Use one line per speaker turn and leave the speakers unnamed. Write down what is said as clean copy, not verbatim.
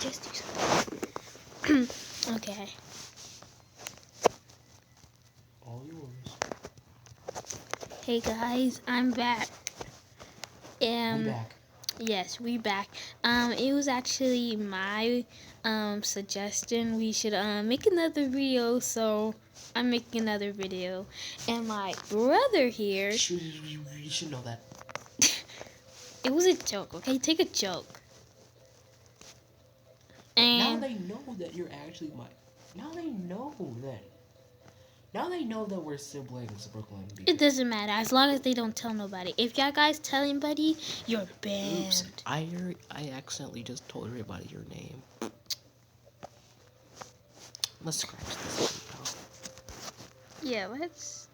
Just do something. Okay.
All yours.
Hey guys, I'm back.
We back.
Yes, we back. It was actually my suggestion we should make another video, so I'm making another video. And my brother here,
You should know that.
it was a joke, okay? Take a joke.
Now
And
they know that you're actually my. Now they know that. Now they know that we're siblings, Brooklyn.
it doesn't matter as long as they don't tell nobody. If y'all guys tell anybody, you're banned.
Oops, I accidentally just told everybody your name. Let's scratch this video.
Yeah, let's